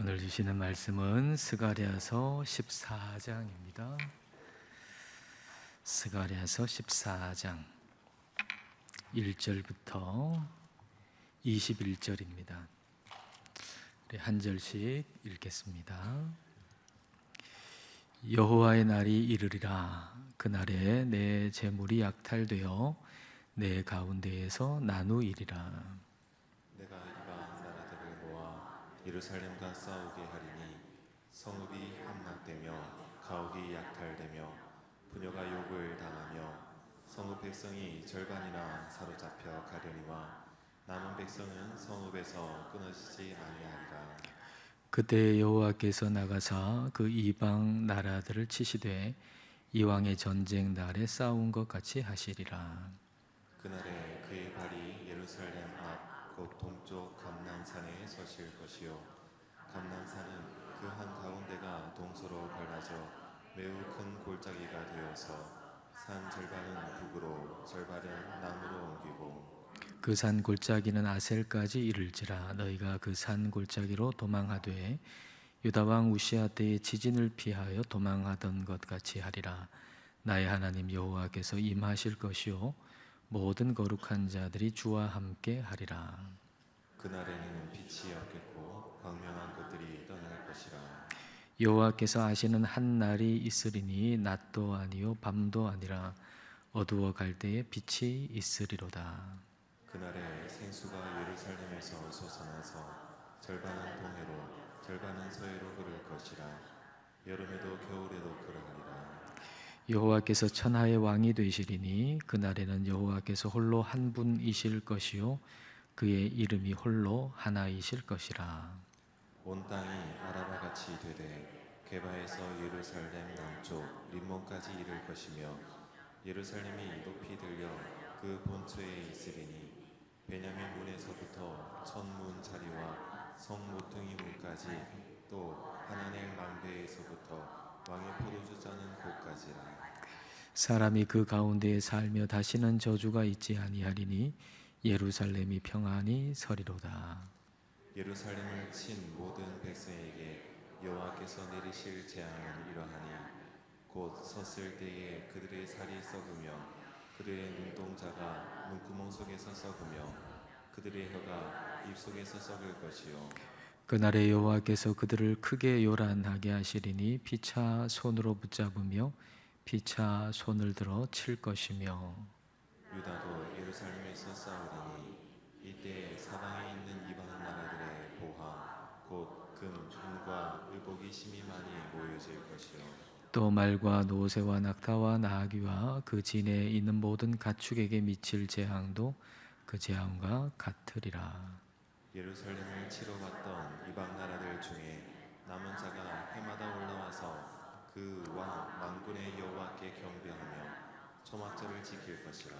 오늘 주시는 말씀은 스가랴서 14장입니다. 스가랴서 14장 1절부터 21절입니다. 우리 한 절씩 읽겠습니다. 여호와의 날이 이르리라. 그날에 내 재물이 약탈되어 내 가운데에서 나누이리라. 내가 이방 나라들을 모아 예루살렘과 싸우게 하리니 성읍이 함락되며 가옥이 약탈되며 부녀가 욕을 당하며 성읍 백성이 절반이나 사로잡혀 가려니와 남은 백성은 성읍에서 끊어지지 아니하리라. 그때 여호와께서 나가사 그 이방 나라들을 치시되 이왕의 전쟁 날에 싸운 것 같이 하시리라. 그날에 그의 발이 예루살렘 앞 곧 동쪽 감난산에 서실 것이요 감난산은 그 한가운데가 동서로 갈라져 매우 큰 골짜기가 되어서 산 절반은 북으로 절반은 남으로 옮기고 그 산 골짜기는 아셀까지 이를지라. 너희가 그 산 골짜기로 도망하되 유다 왕 우시아 때의 지진을 피하여 도망하던 것 같이 하리라. 나의 하나님 여호와께서 임하실 것이요 모든 거룩한 자들이 주와 함께 하리라. 그날에는 빛이 없겠고 광명한 것들이 떠날 것이라. 여호와께서 아시는 한 날이 있으리니 낮도 아니요 밤도 아니라 어두워 갈 때에 빛이 있으리로다. 그날에 생수가 예루살렘에서 솟아나서 절반은 동해로 절반은 서해로 흐를 것이라. 여름에도 겨울에도 그러하리라. 여호와께서 천하의 왕이 되시리니 그날에는 여호와께서 홀로 한 분이실 것이요 그의 이름이 홀로 하나이실 것이라. 온 땅이 아라바 같이 되되 게바에서 예루살렘 남쪽 림몬까지 이를 것이며 예루살렘이 높이 들려 그 본처에 있으리니 베냐민 문에서부터 천문 자리와 성 모퉁이 문까지 또 하나넬 망대에서부터 왕의 포도주 짜는 곳까지라. 사람이 그 가운데에 살며 다시는 저주가 있지 아니하리니 예루살렘이 평안히 서리로다. 예루살렘을 친 모든 백성에게 여호와께서 내리실 재앙은 이러하니 곧 섰을 때에 그들의 살이 썩으며 그들의 눈동자가 눈구멍 속에서 썩으며 그들의 혀가 입속에서 썩을 것이요 그날에 여호와께서 그들을 크게 요란하게 하시리니 피차 손으로 붙잡으며 피차 손을 들어 칠 것이며 유다도 예루살렘에서 싸우리니 이때 사방에 있는 이방 나라들의 보화 곧 금, 은과 의복이 심히 많이 모여질 것이요 또 말과 노새와 낙타와 나귀와 그 진에 있는 모든 가축에게 미칠 재앙도 그 재앙과 같으리라. 예루살렘을 치러 갔던 이방 나라들 중에 남은 자가 해마다 올라와서 그 왕 만군의 여호와께 경배하며 초막절을 지킬 것이라.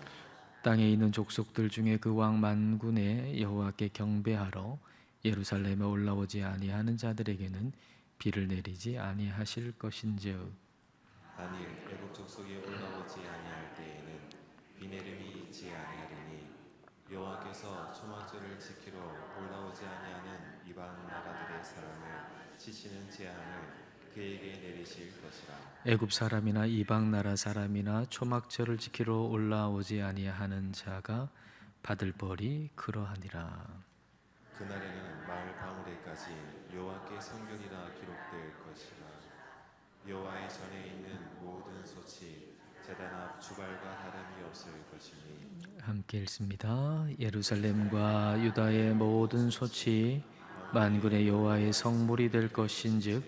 땅에 있는 족속들 중에 그 왕 만군의 여호와께 경배하러 예루살렘에 올라오지 아니하는 자들에게는 비를 내리지 아니하실 것인즉 만일 애국 족속이 올라오지 아니할 때에는 비 내림이 있지 아니하리니 여호와께서 초막절을 지키러 올라오지 아니하는 이방 나라들의 사람을 치시는 재앙을 그에게 내리실 것이라. 애굽 사람이나 이방 나라 사람이나 초막절을 지키러 올라오지 아니하는 자가 받을 벌이 그러하니라. 그날에는 마을 방울에까지 여호와께 성결이라 기록될 것이라. 여호와의 전에 있는 모든 소치 제단 앞 주발과 다름이 없을 것이니 함께 읽습니다. 예루살렘과 유다의 모든 소치 만군의 여호와의 성물이 될 것인즉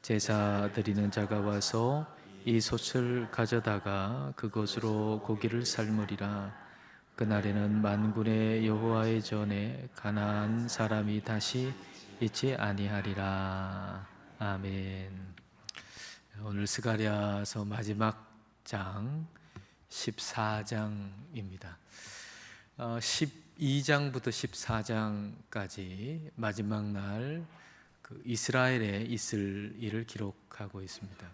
제사 드리는 자가 와서 이 솥을 가져다가 그것으로 고기를 삶으리라. 그날에는 만군의 여호와의 전에 가나안 사람이 다시 있지 아니하리라. 아멘. 오늘 스가랴서 마지막 장 14장입니다. 12장부터 14장까지 마지막 날 이스라엘에 있을 일을 기록하고 있습니다.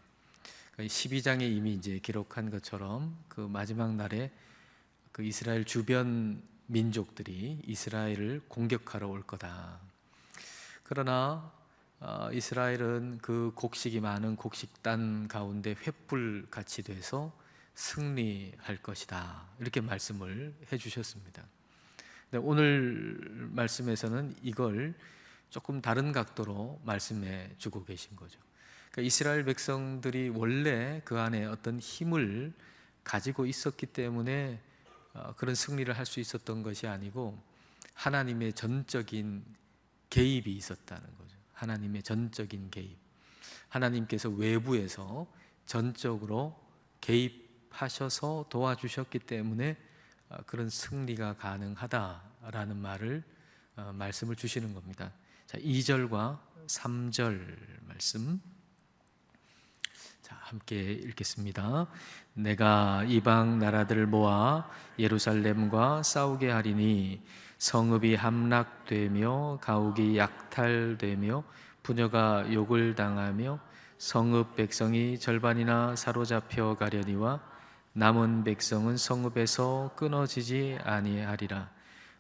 12장에 이미 이제 기록한 것처럼 그 마지막 날에 그 이스라엘 주변 민족들이 이스라엘을 공격하러 올 거다. 그러나 이스라엘은 그 곡식이 많은 곡식단 가운데 횃불 같이 돼서 승리할 것이다, 이렇게 말씀을 해주셨습니다. 오늘 말씀에서는 이걸 조금 다른 각도로 말씀해 주고 계신 거죠. 그러니까 이스라엘 백성들이 원래 그 안에 어떤 힘을 가지고 있었기 때문에 그런 승리를 할 수 있었던 것이 아니고 하나님의 전적인 개입이 있었다는 거죠. 하나님의 전적인 개입. 하나님께서 외부에서 전적으로 개입하셔서 도와주셨기 때문에 그런 승리가 가능하다라는 말씀을 주시는 겁니다. 자, 2절과 3절 말씀, 자, 함께 읽겠습니다. 내가 이방 나라들을 모아 예루살렘과 싸우게 하리니 성읍이 함락되며 가옥이 약탈되며 부녀가 욕을 당하며 성읍 백성이 절반이나 사로잡혀 가려니와 남은 백성은 성읍에서 끊어지지 아니하리라.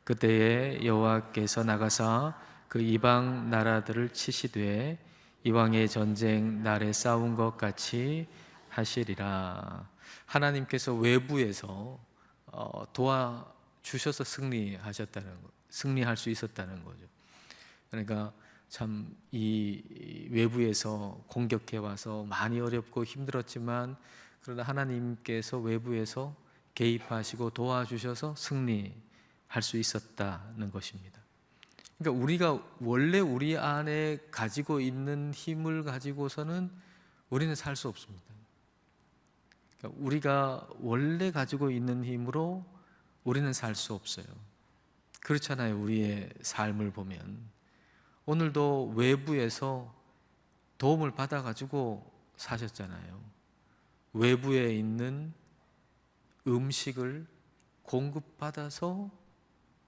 그때에 여호와께서 나가사 그 이방 나라들을 치시되 이왕의 전쟁 날에 싸운 것 같이 하시리라. 하나님께서 외부에서 도와주셔서 승리할 수 있었다는 거죠. 그러니까 참 이 외부에서 공격해 와서 많이 어렵고 힘들었지만 그러나 하나님께서 외부에서 개입하시고 도와주셔서 승리할 수 있었다는 것입니다. 그러니까 우리가 원래 우리 안에 가지고 있는 힘을 가지고서는 우리는 살 수 없습니다. 그러니까 우리가 원래 가지고 있는 힘으로 우리는 살 수 없어요. 그렇잖아요. 우리의 삶을 보면 오늘도 외부에서 도움을 받아가지고 사셨잖아요. 외부에 있는 음식을 공급받아서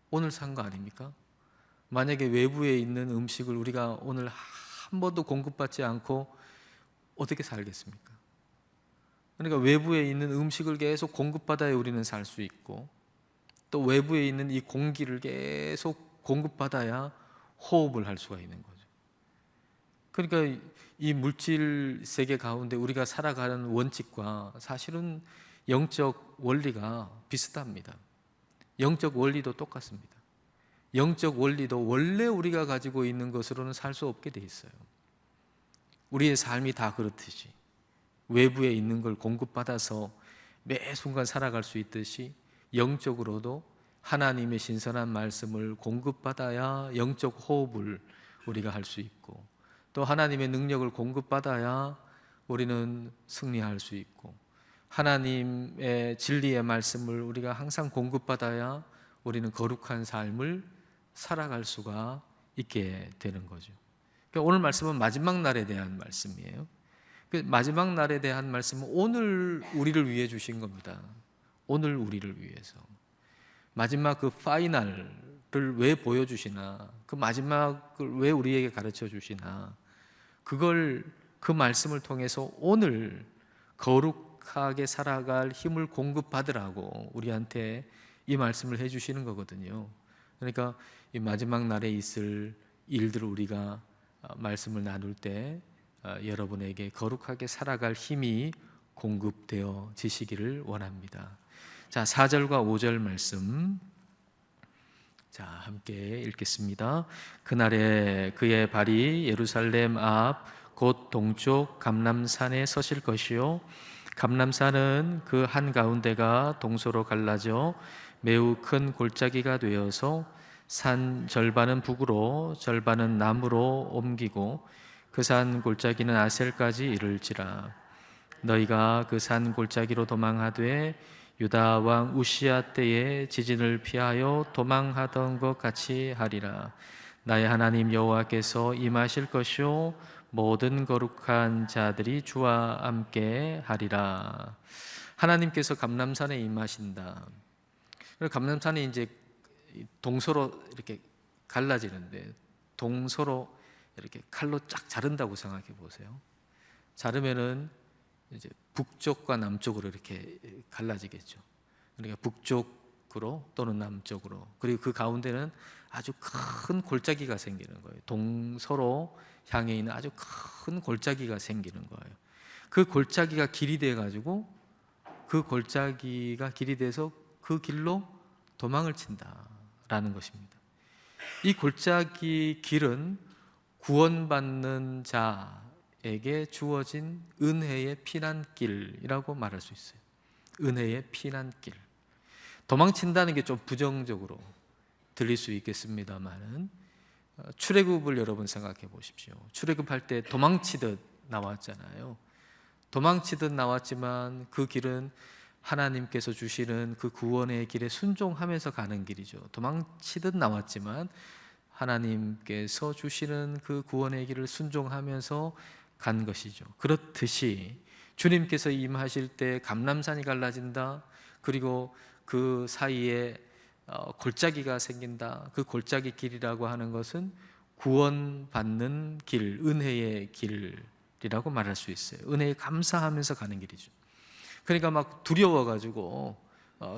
오늘 산 거 아닙니까? 만약에 외부에 있는 음식을 우리가 오늘 한 번도 공급받지 않고 어떻게 살겠습니까? 그러니까 외부에 있는 음식을 계속 공급받아야 우리는 살 수 있고, 또 외부에 있는 이 공기를 계속 공급받아야 호흡을 할 수가 있는 거죠. 그러니까 이 물질 세계 가운데 우리가 살아가는 원칙과 사실은 영적 원리가 비슷합니다. 영적 원리도 똑같습니다. 영적 원리도 원래 우리가 가지고 있는 것으로는 살 수 없게 돼 있어요. 우리의 삶이 다 그렇듯이 외부에 있는 걸 공급받아서 매 순간 살아갈 수 있듯이 영적으로도 하나님의 신선한 말씀을 공급받아야 영적 호흡을 우리가 할 수 있고, 또 하나님의 능력을 공급받아야 우리는 승리할 수 있고, 하나님의 진리의 말씀을 우리가 항상 공급받아야 우리는 거룩한 삶을 살아갈 수가 있게 되는 거죠. 그러니까 오늘 말씀은 마지막 날에 대한 말씀이에요. 마지막 날에 대한 말씀은 오늘 우리를 위해 주신 겁니다. 오늘 우리를 위해서. 마지막 그 파이널을 왜 보여주시나, 그 마지막을 왜 우리에게 가르쳐 주시나, 그 말씀을 통해서 오늘 거룩하게 살아갈 힘을 공급받으라고 우리한테 이 말씀을 해주시는 거거든요. 그러니까 이 마지막 날에 있을 일들을 우리가 말씀을 나눌 때 여러분에게 거룩하게 살아갈 힘이 공급되어 지시기를 원합니다. 자, 4절과 5절 말씀, 자, 함께 읽겠습니다. 그날에 그의 발이 예루살렘 앞 곧 동쪽 감람산에 서실 것이요 감람산은 그 한가운데가 동서로 갈라져 매우 큰 골짜기가 되어서 산 절반은 북으로 절반은 남으로 옮기고 그 산 골짜기는 아셀까지 이를지라. 너희가 그 산 골짜기로 도망하되 유다 왕 우시야 때에 지진을 피하여 도망하던 것 같이 하리라. 나의 하나님 여호와께서 임하실 것이요 모든 거룩한 자들이 주와 함께 하리라. 하나님께서 감람산에 임하신다. 감람산이 이제 동서로 이렇게 갈라지는데, 동서로 이렇게 칼로 쫙 자른다고 생각해 보세요. 자르면은 이제 북쪽과 남쪽으로 이렇게 갈라지겠죠. 그러니까 북쪽으로 또는 남쪽으로, 그리고 그 가운데는 아주 큰 골짜기가 생기는 거예요. 동서로 향해 있는 아주 큰 골짜기가 생기는 거예요. 그 골짜기가 길이 돼 가지고 그 골짜기가 길이 돼서 그 길로 도망을 친다라는 것입니다. 이 골짜기 길은 구원받는 자에게 주어진 은혜의 피난길이라고 말할 수 있어요. 은혜의 피난길. 도망친다는 게 좀 부정적으로 들릴 수 있겠습니다만은 출애굽을 여러분 생각해 보십시오. 출애굽할 때 도망치듯 나왔잖아요. 도망치듯 나왔지만 그 길은 하나님께서 주시는 그 구원의 길에 순종하면서 가는 길이죠. 도망치듯 나왔지만 하나님께서 주시는 그 구원의 길을 순종하면서 간 것이죠. 그렇듯이 주님께서 임하실 때 감람산이 갈라진다. 그리고 그 사이에 골짜기가 생긴다. 그 골짜기 길이라고 하는 것은 구원받는 길, 은혜의 길이라고 말할 수 있어요. 은혜에 감사하면서 가는 길이죠. 그러니까 막 두려워가지고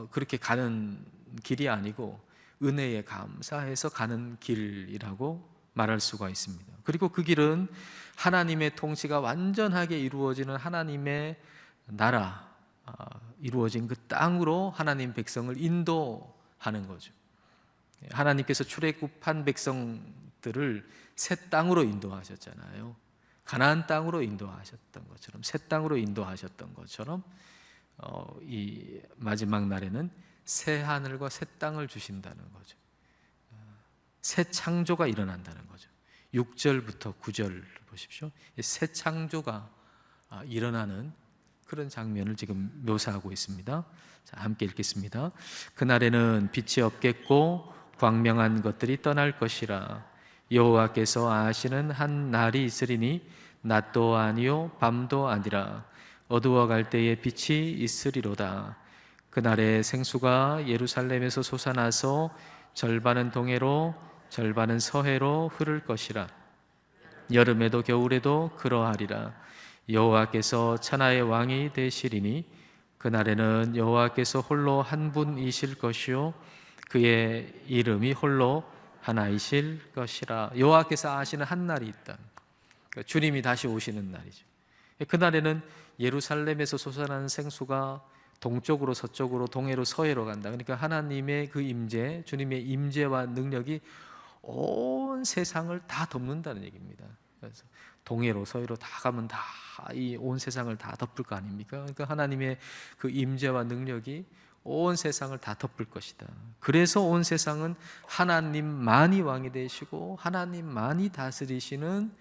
그렇게 가는 길이 아니고 은혜에 감사해서 가는 길이라고 말할 수가 있습니다. 그리고 그 길은 하나님의 통치가 완전하게 이루어지는 하나님의 나라, 이루어진 그 땅으로 하나님 백성을 인도하는 거죠. 하나님께서 출애굽한 백성들을 새 땅으로 인도하셨잖아요. 가나안 땅으로 인도하셨던 것처럼, 새 땅으로 인도하셨던 것처럼 이 마지막 날에는 새 하늘과 새 땅을 주신다는 거죠. 새 창조가 일어난다는 거죠. 6절부터 9절 보십시오. 새 창조가 일어나는 그런 장면을 지금 묘사하고 있습니다. 자, 함께 읽겠습니다. 그날에는 빛이 없겠고 광명한 것들이 떠날 것이라. 여호와께서 아시는 한 날이 있으리니 낮도 아니요 밤도 아니라 어두워갈 때에 빛이 있으리로다. 그날에 생수가 예루살렘에서 솟아나서 절반은 동해로 절반은 서해로 흐를 것이라. 여름에도 겨울에도 그러하리라. 여호와께서 천하의 왕이 되시리니 그날에는 여호와께서 홀로 한 분이실 것이요 그의 이름이 홀로 하나이실 것이라. 여호와께서 아시는 한 날이 있다. 그러니까 주님이 다시 오시는 날이죠. 그날에는 예루살렘에서 솟아나는 생수가 동쪽으로 서쪽으로 동해로 서해로 간다. 그러니까 하나님의 그 임재, 주님의 임재와 능력이 온 세상을 다 덮는다는 얘기입니다. 그래서 동해로 서해로 다 가면 다 이 온 세상을 다 덮을 거 아닙니까? 그러니까 하나님의 그 임재와 능력이 온 세상을 다 덮을 것이다. 그래서 온 세상은 하나님만이 왕이 되시고 하나님만이 다스리시는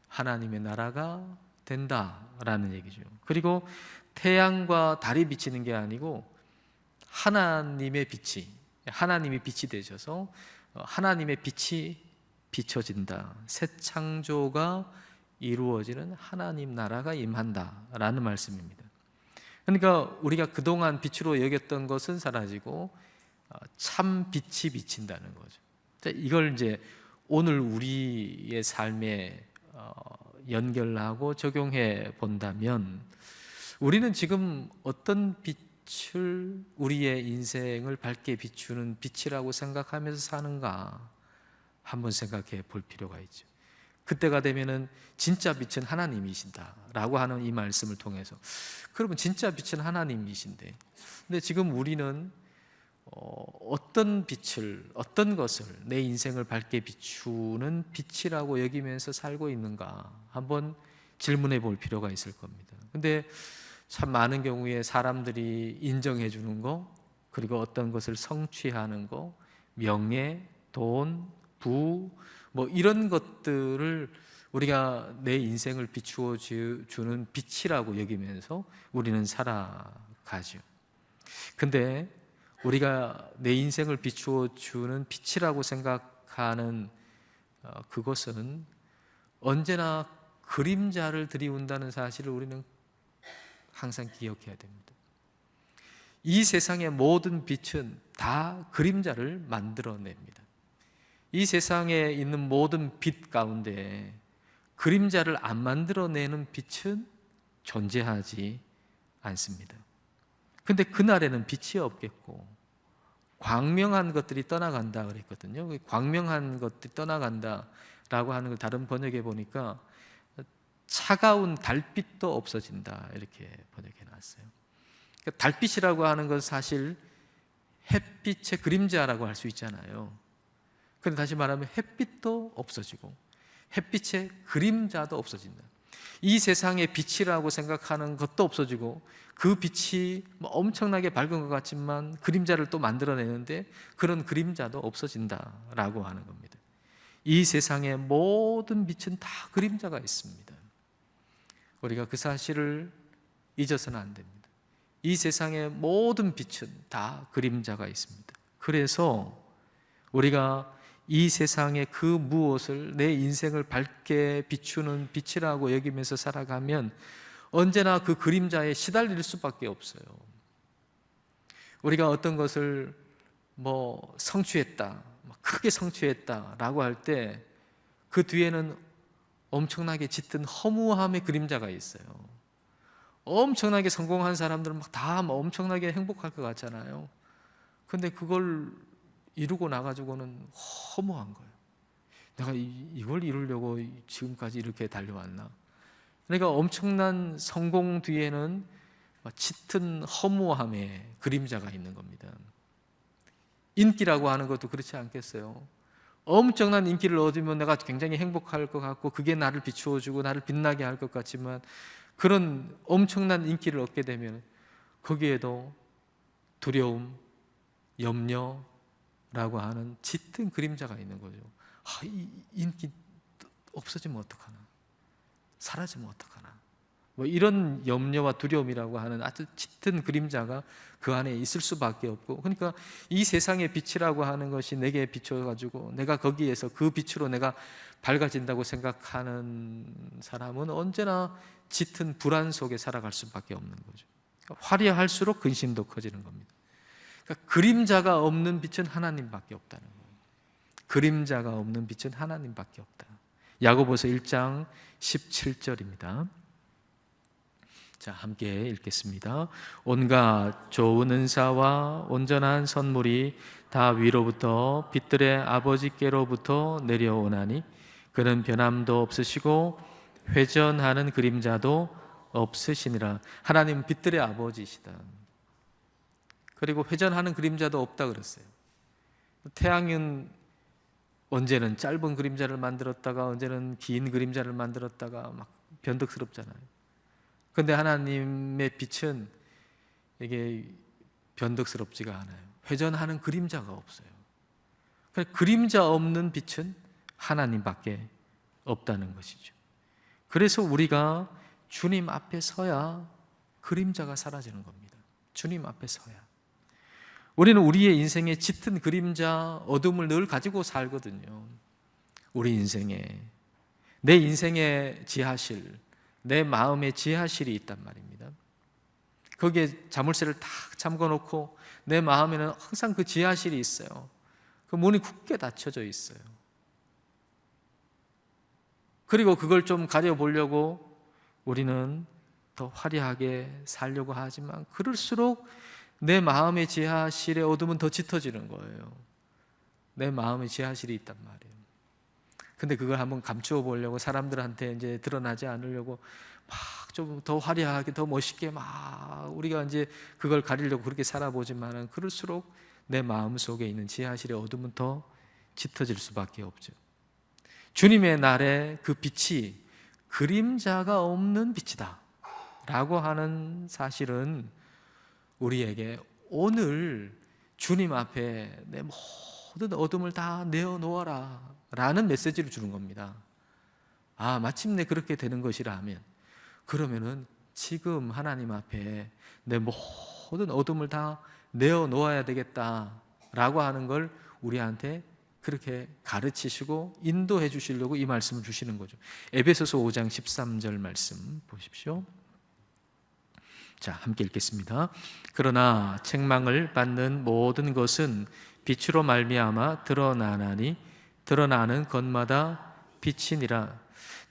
하나님의 나라가 된다라는 얘기죠. 그리고 태양과 달이 비치는 게 아니고 하나님의 빛이, 하나님이 빛이 되셔서 하나님의 빛이 비춰진다. 새 창조가 이루어지는 하나님 나라가 임한다라는 말씀입니다. 그러니까 우리가 그동안 빛으로 여겼던 것은 사라지고 참 빛이 비친다는 거죠. 이걸 이제 오늘 우리의 삶에 연결하고 적용해 본다면 우리는 지금 어떤 빛을 우리의 인생을 밝게 비추는 빛이라고 생각하면서 사는가 한번 생각해 볼 필요가 있죠. 그때가 되면은 진짜 빛은 하나님이신다라고 하는 이 말씀을 통해서 그러면 진짜 빛은 하나님이신데 근데 지금 우리는 어떤 빛을, 어떤 것을 내 인생을 밝게 비추는 빛이라고 여기면서 살고 있는가 한번 질문해 볼 필요가 있을 겁니다. 근데 참 많은 경우에 사람들이 인정해 주는 거, 그리고 어떤 것을 성취하는 거, 명예, 돈, 부, 뭐 이런 것들을 우리가 내 인생을 비추어 주는 빛이라고 여기면서 우리는 살아가죠. 근데 우리가 내 인생을 비추어 주는 빛이라고 생각하는 그것은 언제나 그림자를 들이운다는 사실을 우리는 항상 기억해야 됩니다. 이 세상의 모든 빛은 다 그림자를 만들어냅니다. 이 세상에 있는 모든 빛 가운데 그림자를 안 만들어내는 빛은 존재하지 않습니다. 근데 그날에는 빛이 없겠고 광명한 것들이 떠나간다 그랬거든요. 광명한 것들이 떠나간다라고 하는 걸 다른 번역에 보니까 차가운 달빛도 없어진다 이렇게 번역해 놨어요. 그러니까 달빛이라고 하는 건 사실 햇빛의 그림자라고 할 수 있잖아요. 그런데 다시 말하면 햇빛도 없어지고 햇빛의 그림자도 없어진다. 이 세상의 빛이라고 생각하는 것도 없어지고 그 빛이 엄청나게 밝은 것 같지만 그림자를 또 만들어내는데 그런 그림자도 없어진다라고 하는 겁니다. 이 세상의 모든 빛은 다 그림자가 있습니다. 우리가 그 사실을 잊어서는 안 됩니다. 이 세상의 모든 빛은 다 그림자가 있습니다. 그래서 우리가 이 세상의 그 무엇을 내 인생을 밝게 비추는 빛이라고 여기면서 살아가면 언제나 그 그림자에 시달릴 수밖에 없어요. 우리가 어떤 것을 성취했다, 크게 성취했다라고 할 때 그 뒤에는 엄청나게 짙은 허무함의 그림자가 있어요. 엄청나게 성공한 사람들은 다 엄청나게 행복할 것 같잖아요. 근데 그걸 이루고 나가지고는 허무한 거예요. 내가 이걸 이루려고 지금까지 이렇게 달려왔나? 그러니까 엄청난 성공 뒤에는 짙은 허무함의 그림자가 있는 겁니다. 인기라고 하는 것도 그렇지 않겠어요? 엄청난 인기를 얻으면 내가 굉장히 행복할 것 같고 그게 나를 비추어주고 나를 빛나게 할 것 같지만 그런 엄청난 인기를 얻게 되면 거기에도 두려움, 염려라고 하는 짙은 그림자가 있는 거죠. 이 인기 없어지면 어떡하나? 사라지면 어떡하나? 이런 염려와 두려움이라고 하는 아주 짙은 그림자가 그 안에 있을 수밖에 없고, 그러니까 이 세상의 빛이라고 하는 것이 내게 비춰가지고 내가 거기에서 그 빛으로 내가 밝아진다고 생각하는 사람은 언제나 짙은 불안 속에 살아갈 수밖에 없는 거죠. 그러니까 화려할수록 근심도 커지는 겁니다. 그러니까 그림자가 없는 빛은 하나님밖에 없다는 거예요. 그림자가 없는 빛은 하나님밖에 없다. 야고보서 1장 17절입니다. 자, 함께 읽겠습니다. 온갖 좋은 은사와 온전한 선물이 다 위로부터 빛들의 아버지께로부터 내려오나니 그는 변함도 없으시고 회전하는 그림자도 없으시니라. 하나님은 빛들의 아버지시다. 그리고 회전하는 그림자도 없다 그랬어요. 태양은 언제는 짧은 그림자를 만들었다가 언제는 긴 그림자를 만들었다가 막 변덕스럽잖아요. 그런데 하나님의 빛은 이게 변덕스럽지가 않아요. 회전하는 그림자가 없어요. 그림자 없는 빛은 하나님밖에 없다는 것이죠. 그래서 우리가 주님 앞에 서야 그림자가 사라지는 겁니다. 주님 앞에 서야. 우리는 우리의 인생에 짙은 그림자, 어둠을 늘 가지고 살거든요. 우리 인생에, 내 인생의 지하실, 내 마음의 지하실이 있단 말입니다. 거기에 자물쇠를 탁 잠궈놓고 내 마음에는 항상 그 지하실이 있어요. 그 문이 굳게 닫혀져 있어요. 그리고 그걸 좀 가려보려고 우리는 더 화려하게 살려고 하지만 그럴수록 내 마음의 지하실의 어둠은 더 짙어지는 거예요. 내 마음의 지하실이 있단 말이에요. 근데 그걸 한번 감추어 보려고 사람들한테 이제 드러나지 않으려고 막 좀 더 화려하게 더 멋있게 막 우리가 이제 그걸 가리려고 그렇게 살아보지만은 그럴수록 내 마음 속에 있는 지하실의 어둠은 더 짙어질 수밖에 없죠. 주님의 날에 그 빛이 그림자가 없는 빛이다 라고 하는 사실은 우리에게 오늘 주님 앞에 내 모든 어둠을 다 내어놓아라 라는 메시지를 주는 겁니다. 마침내 그렇게 되는 것이라면 그러면은 지금 하나님 앞에 내 모든 어둠을 다 내어놓아야 되겠다라고 하는 걸 우리한테 그렇게 가르치시고 인도해 주시려고 이 말씀을 주시는 거죠. 에베소서 5장 13절 말씀 보십시오. 자, 함께 읽겠습니다. 그러나 책망을 받는 모든 것은 빛으로 말미암아 드러나나니 드러나는 것마다 빛이니라.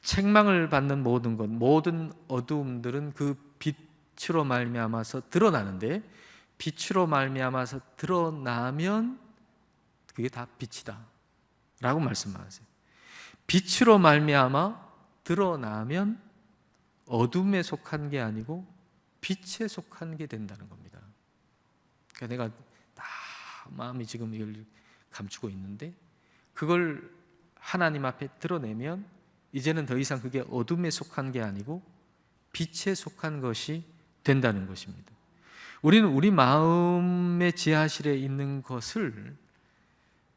책망을 받는 모든 것, 모든 어두움들은 그 빛으로 말미암아서 드러나는데 빛으로 말미암아서 드러나면 그게 다 빛이다 라고 말씀하세요. 빛으로 말미암아 드러나면 어둠에 속한 게 아니고 빛에 속한 게 된다는 겁니다. 그러니까 내가 다 마음이 지금 이걸 감추고 있는데 그걸 하나님 앞에 드러내면 이제는 더 이상 그게 어둠에 속한 게 아니고 빛에 속한 것이 된다는 것입니다. 우리는 우리 마음의 지하실에 있는 것을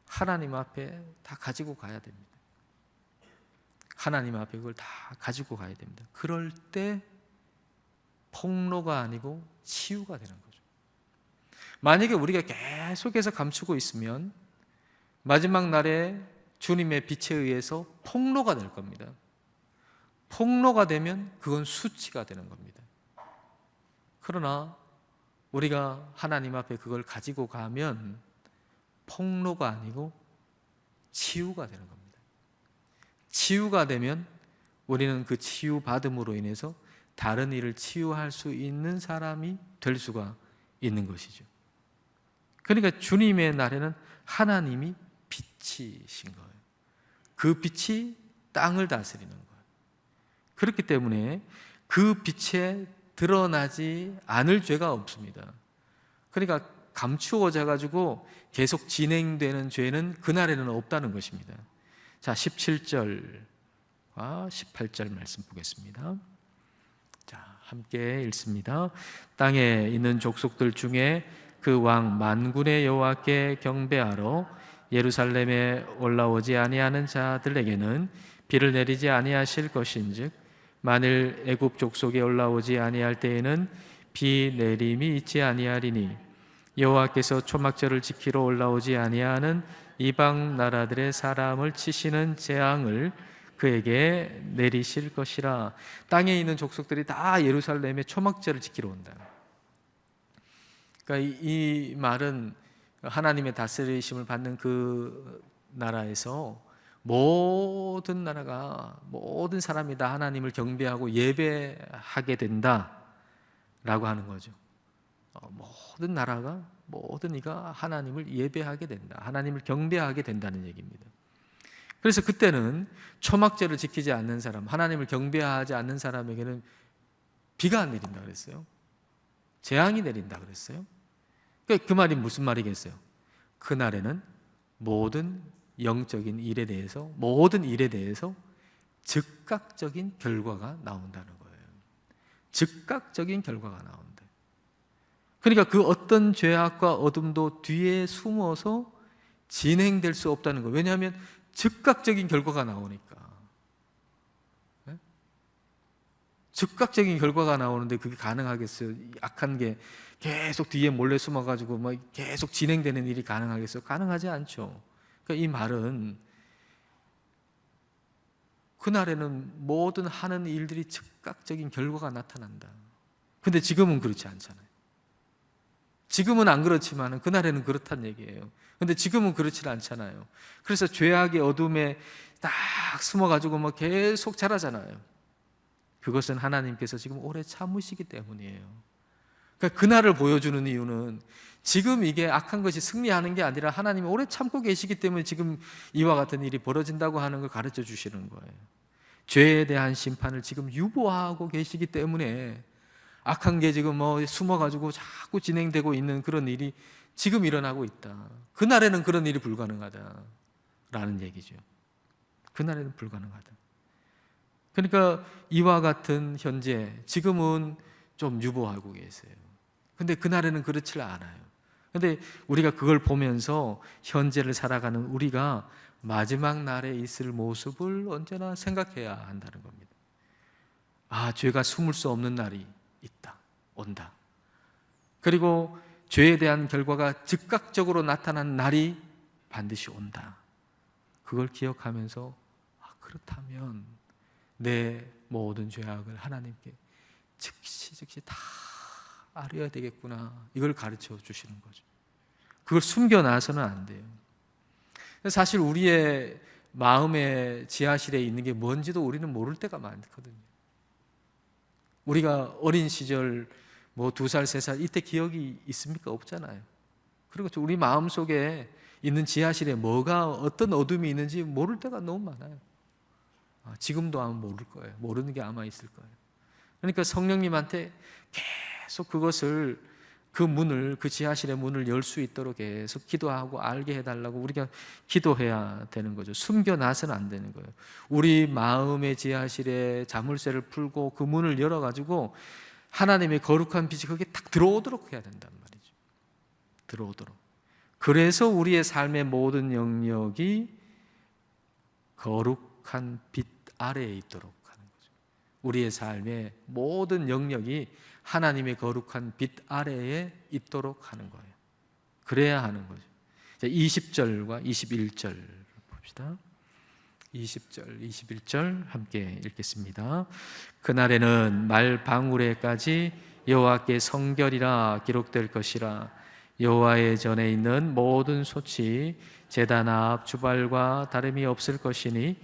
하나님 앞에 다 가지고 가야 됩니다. 하나님 앞에 그걸 다 가지고 가야 됩니다. 그럴 때 폭로가 아니고 치유가 되는 거죠. 만약에 우리가 계속해서 감추고 있으면 마지막 날에 주님의 빛에 의해서 폭로가 될 겁니다. 폭로가 되면 그건 수치가 되는 겁니다. 그러나 우리가 하나님 앞에 그걸 가지고 가면 폭로가 아니고 치유가 되는 겁니다. 치유가 되면 우리는 그 치유받음으로 인해서 다른 일을 치유할 수 있는 사람이 될 수가 있는 것이죠. 그러니까 주님의 날에는 하나님이 빛이신 거예요. 그 빛이 땅을 다스리는 거예요. 그렇기 때문에 그 빛에 드러나지 않을 죄가 없습니다. 그러니까 감추어져 가지고 계속 진행되는 죄는 그날에는 없다는 것입니다. 자, 17절과 18절 말씀 보겠습니다. 자, 함께 읽습니다. 땅에 있는 족속들 중에 그 왕 만군의 여호와께 경배하러 예루살렘에 올라오지 아니하는 자들에게는 비를 내리지 아니하실 것인즉 만일 애굽 족속에 올라오지 아니할 때에는 비 내림이 있지 아니하리니 여호와께서 초막절을 지키러 올라오지 아니하는 이방 나라들의 사람을 치시는 재앙을 그에게 내리실 것이라. 땅에 있는 족속들이 다 예루살렘에 초막절을 지키러 온다. 그러니까 이 말은 하나님의 다스리심을 받는 그 나라에서 모든 나라가, 모든 사람이 다 하나님을 경배하고 예배하게 된다라고 하는 거죠. 모든 나라가, 모든 이가 하나님을 예배하게 된다, 하나님을 경배하게 된다는 얘기입니다. 그래서 그때는 초막절을 지키지 않는 사람, 하나님을 경배하지 않는 사람에게는 비가 안 내린다 그랬어요. 재앙이 내린다 그랬어요. 그러니까 그 말이 무슨 말이겠어요? 그날에는 모든 영적인 일에 대해서, 모든 일에 대해서 즉각적인 결과가 나온다는 거예요. 즉각적인 결과가 나온다. 그러니까 그 어떤 죄악과 어둠도 뒤에 숨어서 진행될 수 없다는 거예요. 왜냐하면 즉각적인 결과가 나오니까. 네? 즉각적인 결과가 나오는데 그게 가능하겠어요? 악한 게 계속 뒤에 몰래 숨어가지고 막 계속 진행되는 일이 가능하겠어요? 가능하지 않죠. 그러니까 이 말은 그날에는 모든 하는 일들이 즉각적인 결과가 나타난다. 근데 지금은 그렇지 않잖아요. 지금은 안 그렇지만 그날에는 그렇다는 얘기예요. 근데 지금은 그렇지 않잖아요. 그래서 죄악의 어둠에 딱 숨어가지고 뭐 계속 자라잖아요. 그것은 하나님께서 지금 오래 참으시기 때문이에요. 그러니까 그날을 보여주는 이유는 지금 이게 악한 것이 승리하는 게 아니라 하나님이 오래 참고 계시기 때문에 지금 이와 같은 일이 벌어진다고 하는 걸 가르쳐 주시는 거예요. 죄에 대한 심판을 지금 유보하고 계시기 때문에 악한 게 지금 뭐 숨어가지고 자꾸 진행되고 있는 그런 일이 지금 일어나고 있다. 그날에는 그런 일이 불가능하다라는 얘기죠. 그날에는 불가능하다. 그러니까 이와 같은 현재, 지금은 좀 유보하고 계세요. 근데 그날에는 그렇지 않아요. 근데 우리가 그걸 보면서 현재를 살아가는 우리가 마지막 날에 있을 모습을 언제나 생각해야 한다는 겁니다. 아, 죄가 숨을 수 없는 날이 있다, 온다. 그리고 죄에 대한 결과가 즉각적으로 나타난 날이 반드시 온다. 그걸 기억하면서 그렇다면 내 모든 죄악을 하나님께 즉시 다 알아야 되겠구나. 이걸 가르쳐 주시는 거죠. 그걸 숨겨놔서는 안 돼요. 사실 우리의 마음의 지하실에 있는 게 뭔지도 우리는 모를 때가 많거든요. 우리가 어린 시절 뭐 2살, 3살 이때 기억이 있습니까? 없잖아요. 그리고 우리 마음속에 있는 지하실에 뭐가 어떤 어둠이 있는지 모를 때가 너무 많아요. 지금도 아마 모를 거예요. 모르는 게 아마 있을 거예요. 그러니까 성령님한테 계속 그것을 그 지하실의 문을 열 수 있도록 계속 기도하고 알게 해달라고 우리가 기도해야 되는 거죠. 숨겨놔서는 안 되는 거예요. 우리 마음의 지하실에 자물쇠를 풀고 그 문을 열어가지고 하나님의 거룩한 빛이 거기에 딱 들어오도록 해야 된단 말이죠. 들어오도록. 그래서 우리의 삶의 모든 영역이 거룩한 빛 아래에 있도록 하는 거죠. 우리의 삶의 모든 영역이 하나님의 거룩한 빛 아래에 있도록 하는 거예요. 그래야 하는 거죠. 20절과 21절 봅시다. 20절, 21절 함께 읽겠습니다. 그날에는 말방울에까지 여호와께 성결이라 기록될 것이라. 여호와의 전에 있는 모든 솥이 제단 앞 주발과 다름이 없을 것이니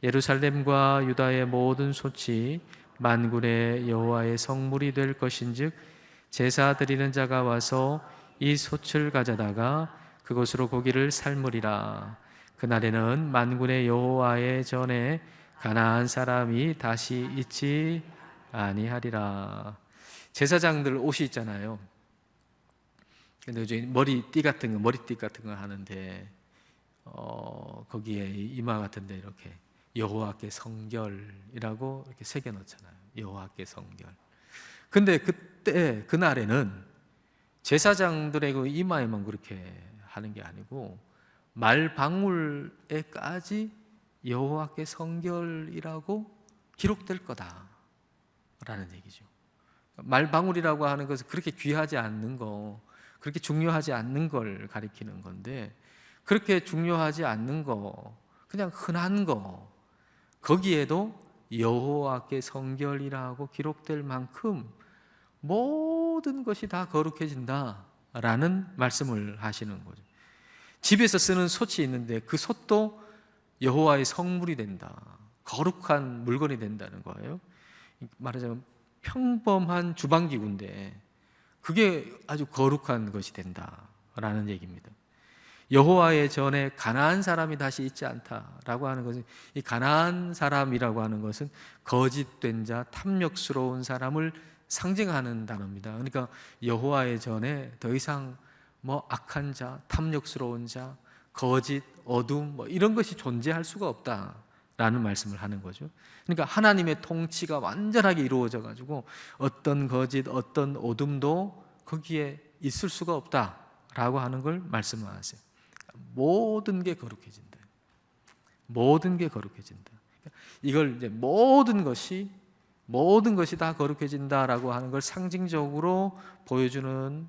예루살렘과 유다의 모든 솥이 만군의 여호와의 성물이 될 것인즉 제사 드리는 자가 와서 이 솥을 가져다가 그곳으로 고기를 삶으리라. 그날에는 만군의 여호와의 전에 가나안 사람이 다시 있지 아니하리라. 제사장들 옷이 있잖아요. 근데 머리띠 같은 거 하는데 거기에 이마 같은데 이렇게 여호와께 성결이라고 이렇게 새겨 놓잖아요. 여호와께 성결. 근데 그날에는 제사장들의 그 이마에만 그렇게 하는 게 아니고 말방울에까지 여호와께 성결이라고 기록될 거다라는 얘기죠. 말방울이라고 하는 것은 그렇게 귀하지 않는 거, 그렇게 중요하지 않는 걸 가리키는 건데, 그렇게 중요하지 않는 거, 그냥 흔한 거, 거기에도 여호와께 성결이라고 기록될 만큼 모든 것이 다 거룩해진다라는 말씀을 하시는 거죠. 집에서 쓰는 솥이 있는데 그 솥도 여호와의 성물이 된다, 거룩한 물건이 된다는 거예요. 말하자면 평범한 주방기구인데 그게 아주 거룩한 것이 된다라는 얘기입니다. 여호와의 전에 가나안 사람이 다시 있지 않다라고 하는 것은, 이 가나안 사람이라고 하는 것은 거짓된 자, 탐욕스러운 사람을 상징하는 단어입니다. 그러니까 여호와의 전에 더 이상 뭐 악한 자, 탐욕스러운 자, 거짓, 어둠 뭐 이런 것이 존재할 수가 없다라는 말씀을 하는 거죠. 그러니까 하나님의 통치가 완전하게 이루어져 가지고 어떤 거짓, 어떤 어둠도 거기에 있을 수가 없다라고 하는 걸 말씀하세요. 모든 게 거룩해진다. 모든 게 거룩해진다. 이걸 이제 모든 것이 다 거룩해진다라고 하는 걸 상징적으로 보여주는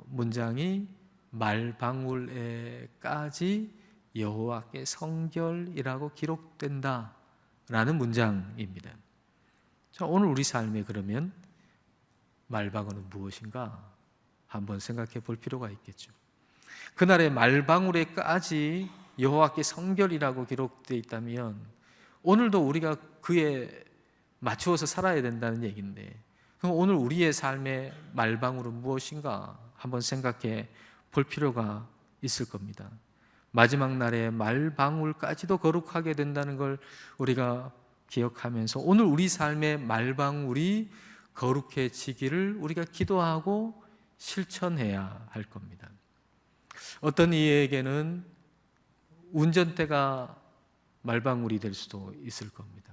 문장이 말방울에까지 여호와께 성결이라고 기록된다라는 문장입니다. 자, 오늘 우리 삶에 그러면 말방울은 무엇인가 한번 생각해 볼 필요가 있겠죠. 그날의 말방울에까지 여호와께 성결이라고 기록되어 있다면 오늘도 우리가 그에 맞추어서 살아야 된다는 얘기인데, 그럼 오늘 우리의 삶의 말방울은 무엇인가 한번 생각해 볼 필요가 있을 겁니다. 마지막 날에 말방울까지도 거룩하게 된다는 걸 우리가 기억하면서 오늘 우리 삶의 말방울이 거룩해지기를 우리가 기도하고 실천해야 할 겁니다. 어떤 이에게는 운전대가 말방울이 될 수도 있을 겁니다.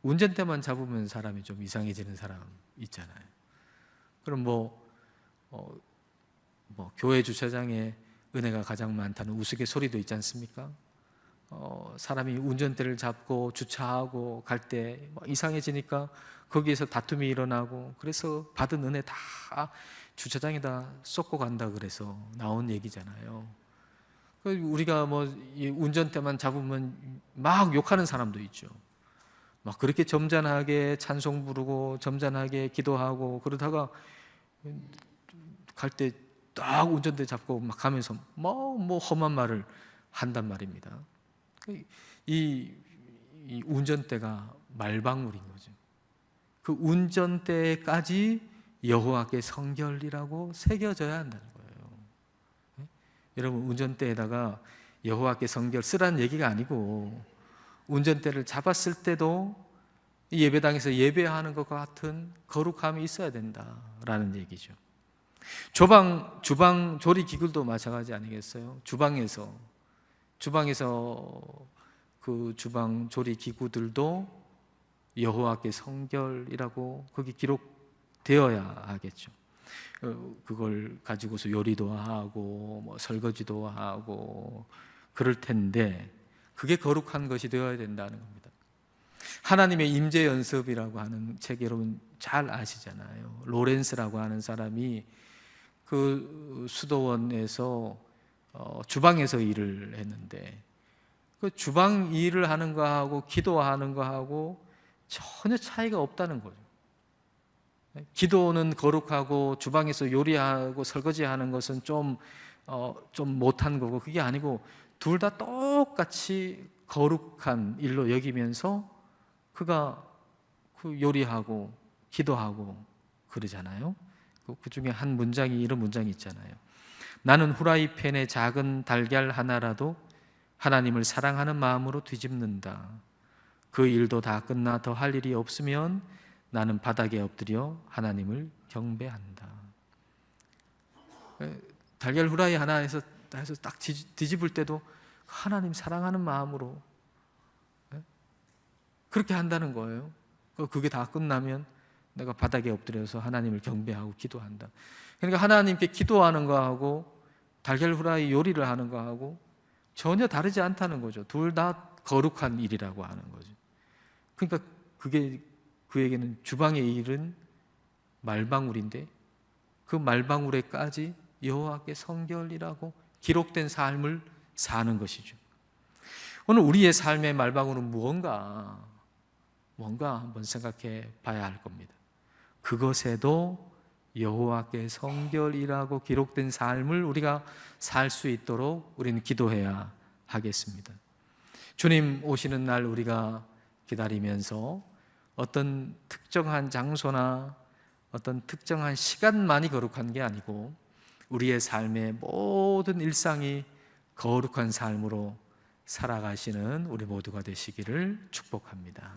운전대만 잡으면 사람이 좀 이상해지는 사람 있잖아요. 그럼 교회 주차장에 은혜가 가장 많다는 우스갯소리도 있지 않습니까? 사람이 운전대를 잡고 주차하고 갈 때 이상해지니까 거기에서 다툼이 일어나고, 그래서 받은 은혜 다 주차장에다 쏟고 간다 그래서 나온 얘기잖아요. 우리가 운전대만 잡으면 막 욕하는 사람도 있죠. 막 그렇게 점잖하게 찬송 부르고 점잖하게 기도하고 그러다가 갈 때 딱 운전대 잡고 막 가면서 뭐 험한 말을 한단 말입니다. 이 운전대가 말방울인 거죠. 그 운전대까지 여호와께 성결이라고 새겨져야 한다는 거예요. 여러분, 운전대에다가 여호와께 성결 쓰라는 얘기가 아니고, 운전대를 잡았을 때도 예배당에서 예배하는 것과 같은 거룩함이 있어야 된다라는 얘기죠. 주방 조리 기구도 마찬가지 아니겠어요? 주방에서 그 주방 조리 기구들도 여호와께 성결이라고 거기 기록되어야 하겠죠. 그걸 가지고서 요리도 하고 뭐 설거지도 하고 그럴 텐데, 그게 거룩한 것이 되어야 된다는 겁니다. 하나님의 임재 연습이라고 하는 책 여러분 잘 아시잖아요. 로렌스라고 하는 사람이 그 수도원에서 주방에서 일을 했는데, 그 주방 일을 하는 거하고 기도하는 거하고 전혀 차이가 없다는 거죠. 기도는 거룩하고 주방에서 요리하고 설거지하는 것은 좀 못한 거고, 그게 아니고 둘 다 똑같이 거룩한 일로 여기면서 그가 그 요리하고 기도하고 그러잖아요. 그 중에 한 문장이 이런 문장이 있잖아요. 나는 후라이팬에 작은 달걀 하나라도 하나님을 사랑하는 마음으로 뒤집는다. 그 일도 다 끝나 더 할 일이 없으면 나는 바닥에 엎드려 하나님을 경배한다. 달걀 후라이 하나 해서 딱 뒤집을 때도 하나님 사랑하는 마음으로 그렇게 한다는 거예요. 그게 다 끝나면 내가 바닥에 엎드려서 하나님을 경배하고 기도한다. 그러니까 하나님께 기도하는 거하고 달걀 후라이 요리를 하는 거하고 전혀 다르지 않다는 거죠. 둘 다 거룩한 일이라고 하는 거죠. 그러니까 그게 그에게는 주방의 일은 말방울인데, 그 말방울에까지 여호와께 성결이라고 기록된 삶을 사는 것이죠. 오늘 우리의 삶의 말방울은 뭔가 한번 생각해 봐야 할 겁니다. 그것에도 여호와께 성결이라고 기록된 삶을 우리가 살 수 있도록 우리는 기도해야 하겠습니다. 주님 오시는 날 우리가 기다리면서 어떤 특정한 장소나 어떤 특정한 시간만이 거룩한 게 아니고 우리의 삶의 모든 일상이 거룩한 삶으로 살아가시는 우리 모두가 되시기를 축복합니다.